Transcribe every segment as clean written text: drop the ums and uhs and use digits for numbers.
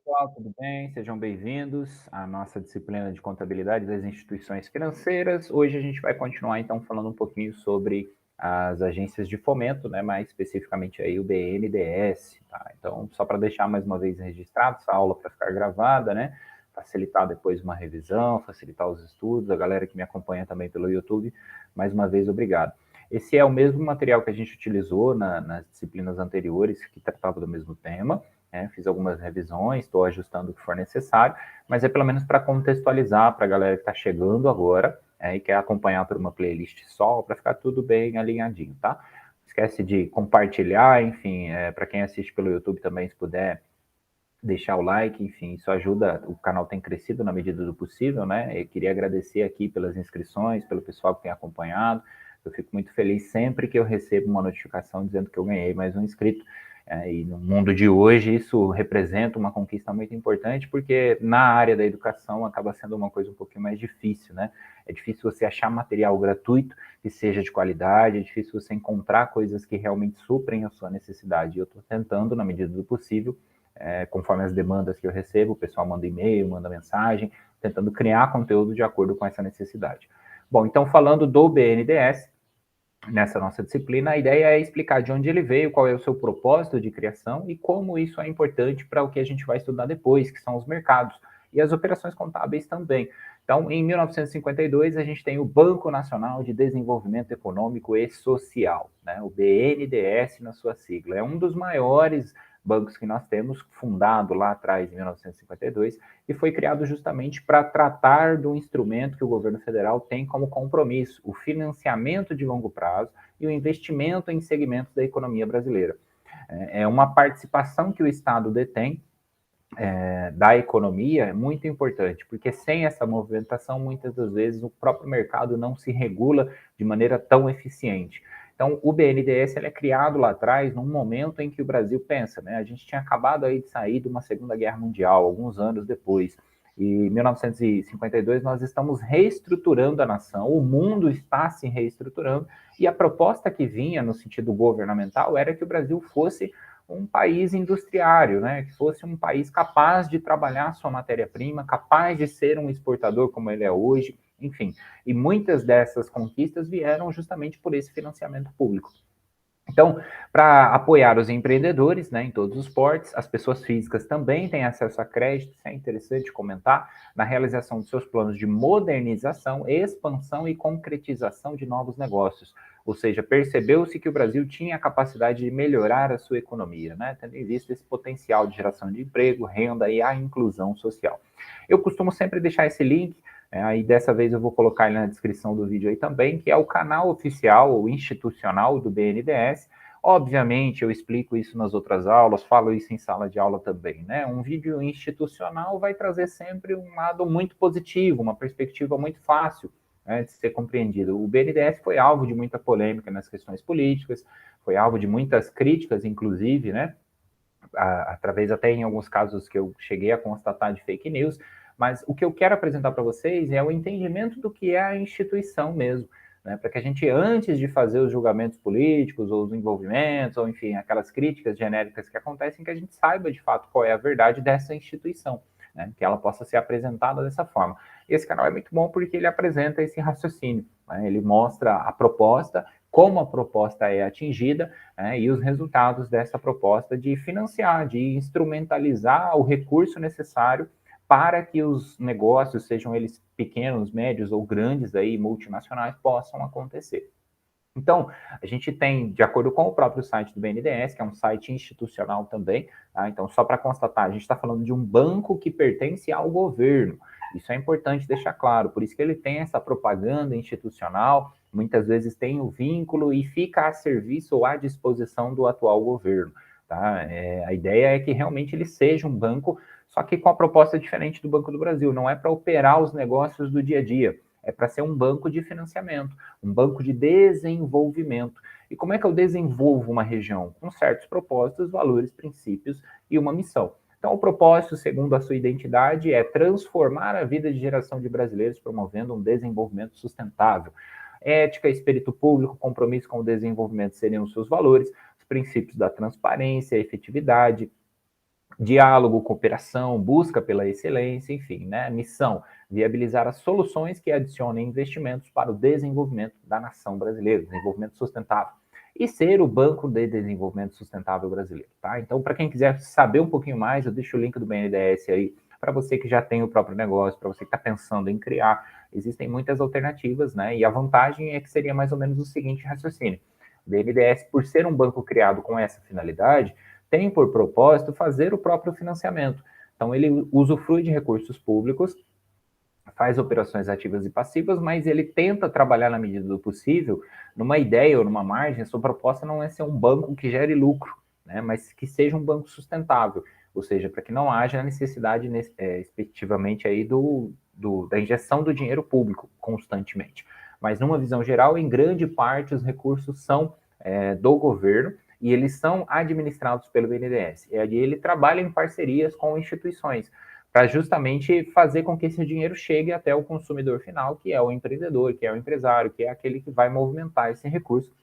pessoal, tudo bem? Sejam bem-vindos à nossa disciplina de contabilidade das instituições financeiras. Hoje a gente vai continuar então falando um pouquinho sobre as agências de fomento, né? Mais especificamente aí o BNDES, tá? Então, só para deixar mais uma vez registrado essa aula para ficar gravada, né? Facilitar depois uma revisão, facilitar os estudos, a galera que me acompanha também pelo YouTube, mais uma vez, obrigado. Esse é o mesmo material que a gente utilizou nas disciplinas anteriores, que tratava do mesmo tema. Fiz algumas revisões, estou ajustando o que for necessário, mas é pelo menos para contextualizar para a galera que está chegando agora e quer acompanhar por uma playlist só, para ficar tudo bem alinhadinho, tá? Esquece de compartilhar, enfim, para quem assiste pelo YouTube também, se puder deixar o like, enfim, isso ajuda, o canal tem crescido na medida do possível, né? Eu queria agradecer aqui pelas inscrições, pelo pessoal que tem acompanhado, eu fico muito feliz sempre que eu recebo uma notificação dizendo que eu ganhei mais um inscrito. E no mundo de hoje isso representa uma conquista muito importante, porque na área da educação acaba sendo uma coisa um pouquinho mais difícil, né? É difícil você achar material gratuito que seja de qualidade, é difícil você encontrar coisas que realmente suprem a sua necessidade. E eu estou tentando, na medida do possível, conforme as demandas que eu recebo, o pessoal manda e-mail, manda mensagem, tentando criar conteúdo de acordo com essa necessidade. Bom, então falando do BNDES, nessa nossa disciplina, a ideia é explicar de onde ele veio, qual é o seu propósito de criação e como isso é importante para o que a gente vai estudar depois, que são os mercados e as operações contábeis também. Então, em 1952, a gente tem o Banco Nacional de Desenvolvimento Econômico e Social, né? O BNDES na sua sigla. É um dos maiores bancos que nós temos, fundado lá atrás, em 1952, e foi criado justamente para tratar do instrumento que o governo federal tem como compromisso, o financiamento de longo prazo e o investimento em segmentos da economia brasileira. É uma participação que o Estado detém da economia é muito importante, porque sem essa movimentação, muitas das vezes, o próprio mercado não se regula de maneira tão eficiente. Então, o BNDES ele é criado lá atrás, num momento em que o Brasil pensa, né? A gente tinha acabado aí de sair de uma Segunda Guerra Mundial, alguns anos depois. E em 1952 nós estamos reestruturando a nação, o mundo está se reestruturando, e a proposta que vinha no sentido governamental era que o Brasil fosse um país industriário, né? Que fosse um país capaz de trabalhar sua matéria-prima, capaz de ser um exportador como ele é hoje, enfim. E muitas dessas conquistas vieram justamente por esse financiamento público. Então, para apoiar os empreendedores, né, em todos os portes, as pessoas físicas também têm acesso a crédito, isso é interessante comentar, na realização dos seus planos de modernização, expansão e concretização de novos negócios. Ou seja, percebeu-se que o Brasil tinha a capacidade de melhorar a sua economia, né, tendo em vista esse potencial de geração de emprego, renda e a inclusão social. Eu costumo sempre deixar esse link aí dessa vez eu vou colocar ele na descrição do vídeo aí também, que é o canal oficial ou institucional do BNDES. Obviamente, eu explico isso nas outras aulas, falo isso em sala de aula também, né? Um vídeo institucional vai trazer sempre um lado muito positivo, uma perspectiva muito fácil, né, de ser compreendido. O BNDES foi alvo de muita polêmica nas questões políticas, foi alvo de muitas críticas, inclusive, né? Através até em alguns casos que eu cheguei a constatar de fake news, mas o que eu quero apresentar para vocês é o entendimento do que é a instituição mesmo, né? Para que a gente, antes de fazer os julgamentos políticos, ou os envolvimentos, ou enfim, aquelas críticas genéricas que acontecem, que a gente saiba de fato qual é a verdade dessa instituição, né? Que ela possa ser apresentada dessa forma. E esse canal é muito bom porque ele apresenta esse raciocínio, né? Ele mostra a proposta, como a proposta é atingida, e os resultados dessa proposta de financiar, de instrumentalizar o recurso necessário para que os negócios, sejam eles pequenos, médios ou grandes, aí, multinacionais, possam acontecer. Então, a gente tem, de acordo com o próprio site do BNDES, que é um site institucional também, tá? Então, só para constatar, a gente está falando de um banco que pertence ao governo. Isso é importante deixar claro, por isso que ele tem essa propaganda institucional, muitas vezes tem o vínculo e fica a serviço ou à disposição do atual governo. Tá? A ideia é que realmente ele seja um banco, só que com a proposta diferente do Banco do Brasil, não é para operar os negócios do dia a dia, é para ser um banco de financiamento, um banco de desenvolvimento. E como é que eu desenvolvo uma região? Com certos propósitos, valores, princípios e uma missão. Então, o propósito, segundo a sua identidade, é transformar a vida de geração de brasileiros, promovendo um desenvolvimento sustentável. Ética, espírito público, compromisso com o desenvolvimento seriam os seus valores, os princípios da transparência, efetividade, diálogo, cooperação, busca pela excelência, enfim, né? Missão: viabilizar as soluções que adicionem investimentos para o desenvolvimento da nação brasileira, desenvolvimento sustentável. E ser o Banco de Desenvolvimento Sustentável Brasileiro, tá? Então, para quem quiser saber um pouquinho mais, eu deixo o link do BNDES aí, para você que já tem o próprio negócio, para você que está pensando em criar. Existem muitas alternativas, né? E a vantagem é que seria mais ou menos o seguinte raciocínio: o BNDES, por ser um banco criado com essa finalidade, tem por propósito fazer o próprio financiamento. Então, ele usufrui de recursos públicos, faz operações ativas e passivas, mas ele tenta trabalhar na medida do possível, numa ideia ou numa margem. Sua proposta não é ser um banco que gere lucro, né, mas que seja um banco sustentável, ou seja, para que não haja necessidade, efetivamente, aí da injeção do dinheiro público constantemente. Mas numa visão geral, em grande parte, os recursos são do governo, e eles são administrados pelo BNDES. E aí ele trabalha em parcerias com instituições, para justamente fazer com que esse dinheiro chegue até o consumidor final, que é o empreendedor, que é o empresário, que é aquele que vai movimentar esse recurso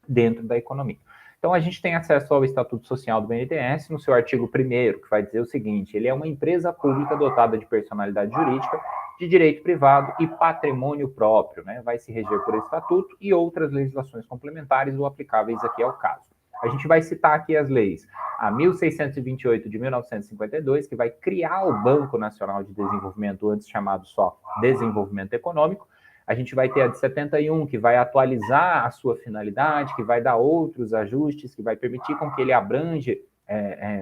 dentro da economia. Então, a gente tem acesso ao Estatuto Social do BNDES, no seu artigo 1º, que vai dizer o seguinte: ele é uma empresa pública dotada de personalidade jurídica, de direito privado e patrimônio próprio, né? Vai se reger por estatuto e outras legislações complementares ou aplicáveis aqui ao caso. A gente vai citar aqui as leis: a 1628 de 1952, que vai criar o Banco Nacional de Desenvolvimento, antes chamado só Desenvolvimento Econômico. A gente vai ter a de 71, que vai atualizar a sua finalidade, que vai dar outros ajustes, que vai permitir com que ele abrange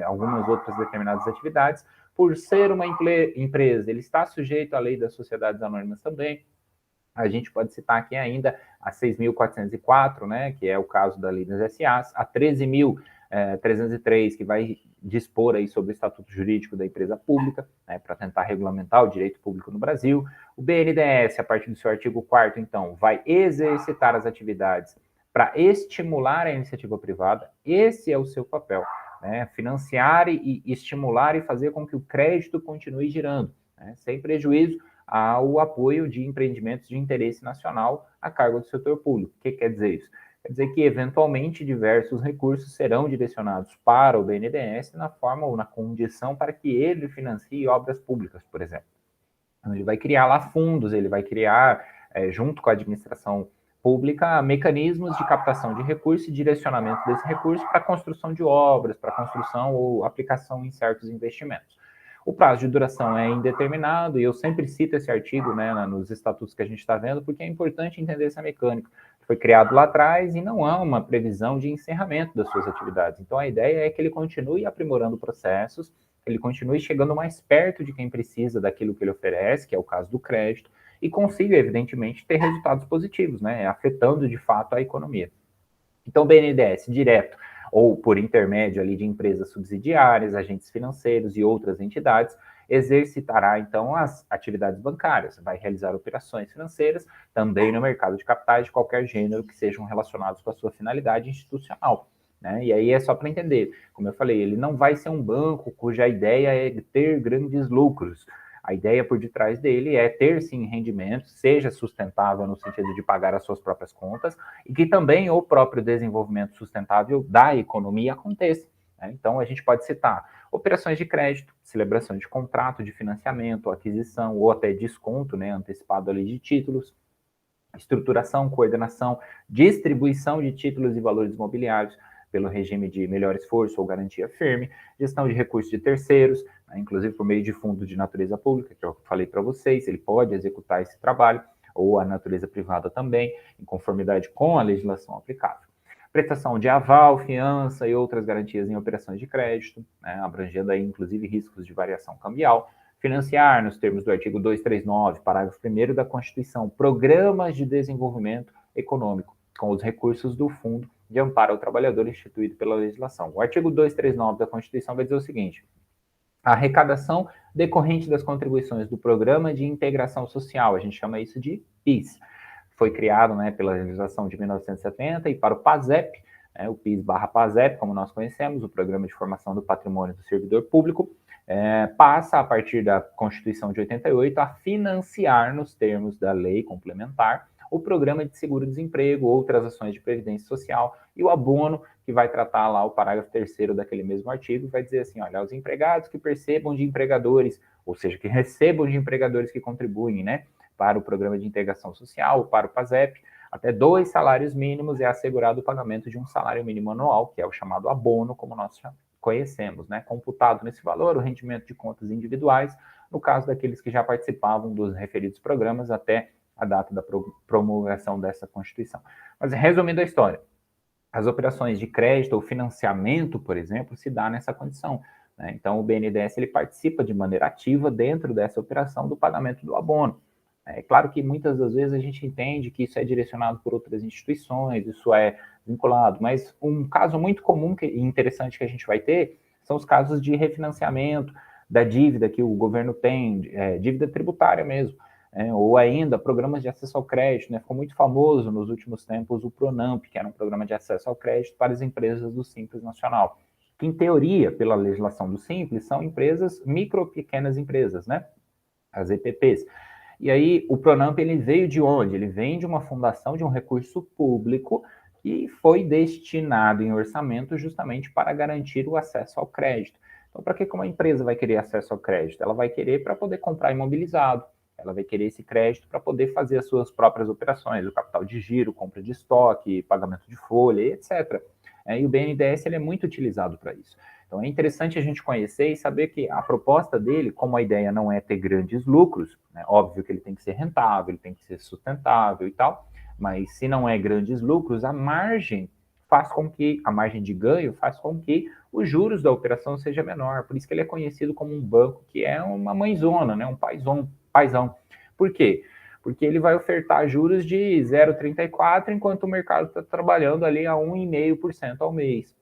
algumas outras determinadas atividades. Por ser uma empresa, ele está sujeito à lei das sociedades anônimas também. A gente pode citar aqui ainda a 6.404, né, que é o caso da lei das SAs, a 13.303, que vai dispor aí sobre o estatuto jurídico da empresa pública, né, para tentar regulamentar o direito público no Brasil. O BNDES, a partir do seu artigo 4º, então, vai exercitar as atividades para estimular a iniciativa privada. Esse é o seu papel, né, financiar e estimular e fazer com que o crédito continue girando, né, sem prejuízo ao apoio de empreendimentos de interesse nacional a cargo do setor público. O que quer dizer isso? Quer dizer que, eventualmente, diversos recursos serão direcionados para o BNDES na forma ou na condição para que ele financie obras públicas, por exemplo. Então, ele vai criar lá fundos, ele vai criar, junto com a administração pública, mecanismos de captação de recursos e direcionamento desse recurso para a construção de obras, para a construção ou aplicação em certos investimentos. O prazo de duração é indeterminado, e eu sempre cito esse artigo, né, nos estatutos que a gente está vendo, porque é importante entender essa mecânica. Foi criado lá atrás e não há uma previsão de encerramento das suas atividades. Então, a ideia é que ele continue aprimorando processos, ele continue chegando mais perto de quem precisa daquilo que ele oferece, que é o caso do crédito, e consiga, evidentemente, ter resultados positivos, né, afetando de fato a economia. Então, o BNDES, direto ou por intermédio ali de empresas subsidiárias, agentes financeiros e outras entidades, exercitará então as atividades bancárias, vai realizar operações financeiras também no mercado de capitais de qualquer gênero que sejam relacionados com a sua finalidade institucional, né? E aí é só para entender, como eu falei, ele não vai ser um banco cuja ideia é ter grandes lucros. A ideia por detrás dele é ter, sim, rendimento, seja sustentável no sentido de pagar as suas próprias contas, e que também o próprio desenvolvimento sustentável da economia aconteça, né? Então, a gente pode citar operações de crédito, celebração de contrato de financiamento, aquisição ou até desconto, né, antecipado ali de títulos, estruturação, coordenação, distribuição de títulos e valores imobiliários pelo regime de melhor esforço ou garantia firme, gestão de recursos de terceiros, né, inclusive por meio de fundos de natureza pública, que eu falei para vocês, ele pode executar esse trabalho, ou a natureza privada também, em conformidade com a legislação aplicável. Prestação de aval, fiança e outras garantias em operações de crédito, né, abrangendo aí inclusive riscos de variação cambial. Financiar, nos termos do artigo 239, parágrafo 1º da Constituição, programas de desenvolvimento econômico com os recursos do Fundo de Amparo ao Trabalhador instituído pela legislação. O artigo 239 da Constituição vai dizer o seguinte: a arrecadação decorrente das contribuições do Programa de Integração Social, a gente chama isso de PIS, foi criado, né, pela legislação de 1970, e para o PASEP, né, o PIS/PASEP, como nós conhecemos, o Programa de Formação do Patrimônio do Servidor Público, passa, a partir da Constituição de 88, a financiar, nos termos da lei complementar, o programa de seguro-desemprego, outras ações de previdência social e o abono que vai tratar lá o parágrafo 3º daquele mesmo artigo, vai dizer assim, olha, os empregados que percebam de empregadores, ou seja, que recebam de empregadores que contribuem, né, para o Programa de Integração Social, para o PASEP, até 2 salários mínimos é assegurado o pagamento de um salário mínimo anual, que é o chamado abono, como nós conhecemos, né, computado nesse valor, o rendimento de contas individuais, no caso daqueles que já participavam dos referidos programas até a data da promulgação dessa Constituição. Mas, resumindo a história, as operações de crédito ou financiamento, por exemplo, se dá nessa condição, né? Então, o BNDES ele participa de maneira ativa dentro dessa operação do pagamento do abono. É claro que muitas das vezes a gente entende que isso é direcionado por outras instituições, isso é vinculado, mas um caso muito comum e interessante que a gente vai ter são os casos de refinanciamento da dívida que o governo tem, dívida tributária mesmo, ou ainda programas de acesso ao crédito, né? Ficou muito famoso nos últimos tempos o Pronamp, que era um programa de acesso ao crédito para as empresas do Simples Nacional, que em teoria, pela legislação do Simples, são empresas, micro, pequenas empresas, né? As EPPs. E aí o Pronamp ele veio de onde? Ele vem de uma fundação de um recurso público que foi destinado em orçamento justamente para garantir o acesso ao crédito. Então, para que uma empresa vai querer acesso ao crédito? Ela vai querer para poder comprar imobilizado, ela vai querer esse crédito para poder fazer as suas próprias operações, o capital de giro, compra de estoque, pagamento de folha, etc. E o BNDES ele é muito utilizado para isso. Então é interessante a gente conhecer e saber que a proposta dele, como a ideia não é ter grandes lucros, né, óbvio que ele tem que ser rentável, ele tem que ser sustentável e tal, mas se não é grandes lucros, a margem de ganho faz com que os juros da operação seja menor. Por isso que ele é conhecido como um banco que é uma mãezona, né, um paizão. Por quê? Porque ele vai ofertar juros de 0,34, enquanto o mercado está trabalhando ali a 1,5% ao mês.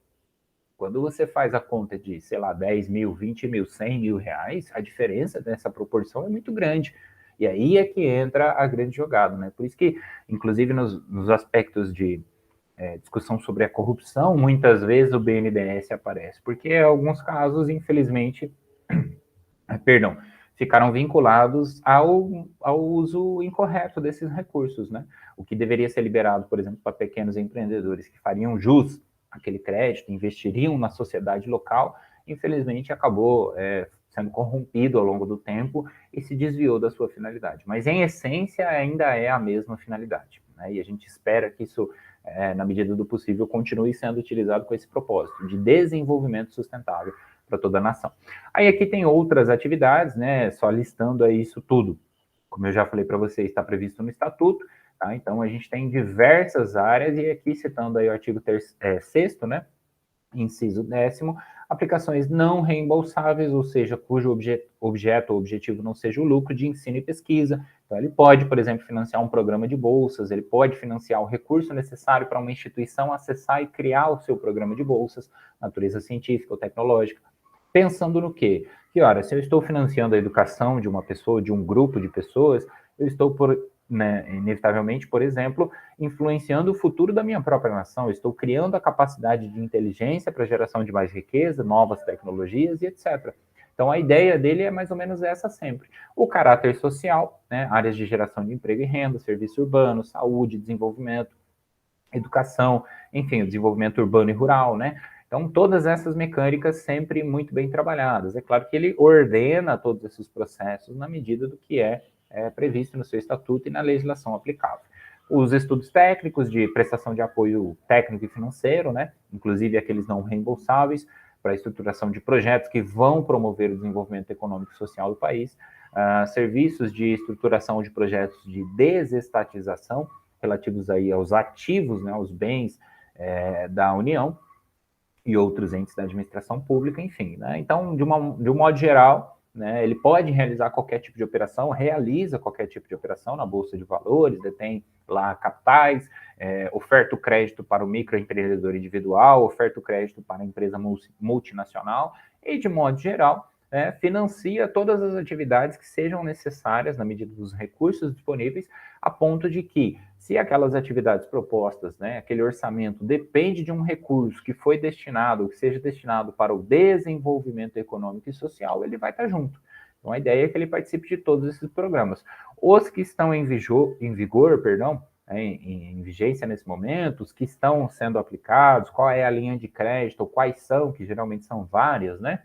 Quando você faz a conta de, sei lá, 10 mil, 20 mil, 100 mil reais, a diferença dessa proporção é muito grande. E aí é que entra a grande jogada, né? Por isso que, inclusive, nos aspectos de discussão sobre a corrupção, muitas vezes o BNDES aparece, porque em alguns casos, infelizmente, perdão, ficaram vinculados ao uso incorreto desses recursos, né? O que deveria ser liberado, por exemplo, para pequenos empreendedores que fariam jus àquele crédito, investiriam na sociedade local, infelizmente acabou sendo corrompido ao longo do tempo e se desviou da sua finalidade. Mas, em essência, ainda é a mesma finalidade, né? E a gente espera que isso, na medida do possível, continue sendo utilizado com esse propósito de desenvolvimento sustentável para toda a nação. Aí aqui tem outras atividades, né? Só listando aí isso tudo. Como eu já falei para vocês, está previsto no Estatuto, tá? Então a gente tem diversas áreas, e aqui citando aí o artigo 6º, né? Inciso 10º, aplicações não reembolsáveis, ou seja, cujo objeto ou objetivo não seja o lucro de ensino e pesquisa. Então, ele pode, por exemplo, financiar um programa de bolsas, ele pode financiar o recurso necessário para uma instituição acessar e criar o seu programa de bolsas, natureza científica ou tecnológica. Pensando no quê? Que, ora, se eu estou financiando a educação de uma pessoa, de um grupo de pessoas, eu estou, inevitavelmente, por exemplo, influenciando o futuro da minha própria nação. Eu estou criando a capacidade de inteligência para a geração de mais riqueza, novas tecnologias e etc. Então, a ideia dele é mais ou menos essa sempre. O caráter social, né, áreas de geração de emprego e renda, serviço urbano, saúde, desenvolvimento, educação, enfim, o desenvolvimento urbano e rural, né? Então, todas essas mecânicas sempre muito bem trabalhadas. É claro que ele ordena todos esses processos na medida do que é previsto no seu estatuto e na legislação aplicável. Os estudos técnicos de prestação de apoio técnico e financeiro, né? Inclusive aqueles não reembolsáveis, para a estruturação de projetos que vão promover o desenvolvimento econômico e social do país, serviços de estruturação de projetos de desestatização, relativos aí aos ativos, né, aos bens da União e outros entes da administração pública, enfim, né? Então, de um modo geral, né, ele pode realizar qualquer tipo de operação, realiza qualquer tipo de operação na Bolsa de Valores, detém lá capitais, oferta o crédito para o microempreendedor individual, oferta o crédito para a empresa multinacional e, de modo geral, financia todas as atividades que sejam necessárias na medida dos recursos disponíveis, a ponto de que, se aquelas atividades propostas, né, aquele orçamento depende de um recurso que foi destinado, que seja destinado para o desenvolvimento econômico e social, ele vai estar junto. Então, a ideia é que ele participe de todos esses programas. Os que estão em vigor, em vigência nesse momento, os que estão sendo aplicados, qual é a linha de crédito, ou quais são, que geralmente são várias, né?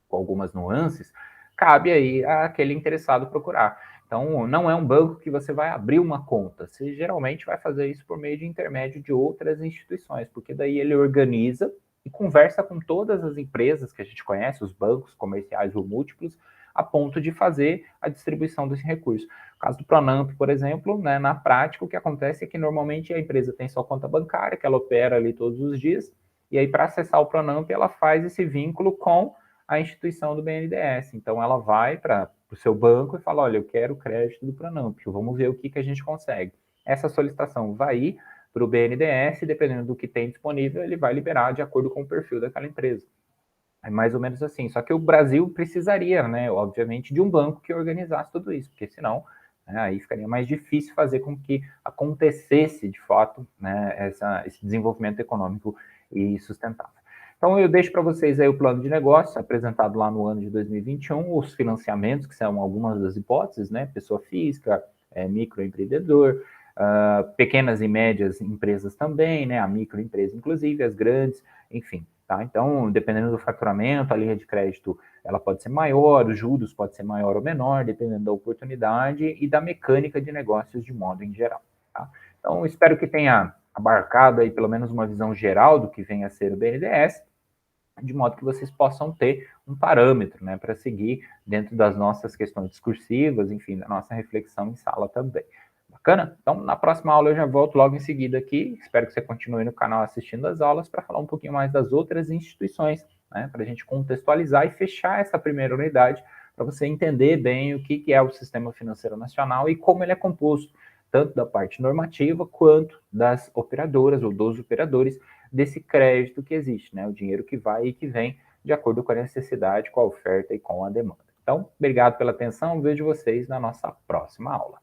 Com algumas nuances, cabe aí àquele interessado procurar. Então, não é um banco que você vai abrir uma conta. Você geralmente vai fazer isso por meio de intermédio de outras instituições, porque daí ele organiza e conversa com todas as empresas que a gente conhece, os bancos comerciais ou múltiplos, a ponto de fazer a distribuição desse recurso. No caso do Pronamp, por exemplo, né, na prática, o que acontece é que normalmente a empresa tem sua conta bancária, que ela opera ali todos os dias, e aí para acessar o Pronamp, ela faz esse vínculo com a instituição do BNDES. Então, ela vai para o seu banco e fala, olha, eu quero o crédito do Pronamp, vamos ver o que a gente consegue. Essa solicitação vai ir para o BNDES, e dependendo do que tem disponível, ele vai liberar de acordo com o perfil daquela empresa. É mais ou menos assim. Só que o Brasil precisaria, né, obviamente, de um banco que organizasse tudo isso, porque senão, né, aí ficaria mais difícil fazer com que acontecesse, de fato, né, esse desenvolvimento econômico e sustentável. Então, eu deixo para vocês aí o plano de negócio, apresentado lá no ano de 2021, os financiamentos, que são algumas das hipóteses, né, pessoa física, microempreendedor, pequenas e médias empresas também, né, a microempresa, inclusive, as grandes, enfim. Tá? Então, dependendo do faturamento, a linha de crédito ela pode ser maior, os juros pode ser maior ou menor, dependendo da oportunidade e da mecânica de negócios de modo em geral. Tá? Então, espero que tenha abarcado aí pelo menos uma visão geral do que vem a ser o BNDES, de modo que vocês possam ter um parâmetro, né, para seguir dentro das nossas questões discursivas, enfim, da nossa reflexão em sala também. Bacana? Então, na próxima aula eu já volto logo em seguida aqui. Espero que você continue no canal assistindo as aulas para falar um pouquinho mais das outras instituições, né, para a gente contextualizar e fechar essa primeira unidade, para você entender bem o que é o Sistema Financeiro Nacional e como ele é composto, tanto da parte normativa quanto das operadoras ou dos operadores desse crédito que existe, né, o dinheiro que vai e que vem de acordo com a necessidade, com a oferta e com a demanda. Então, obrigado pela atenção, vejo vocês na nossa próxima aula.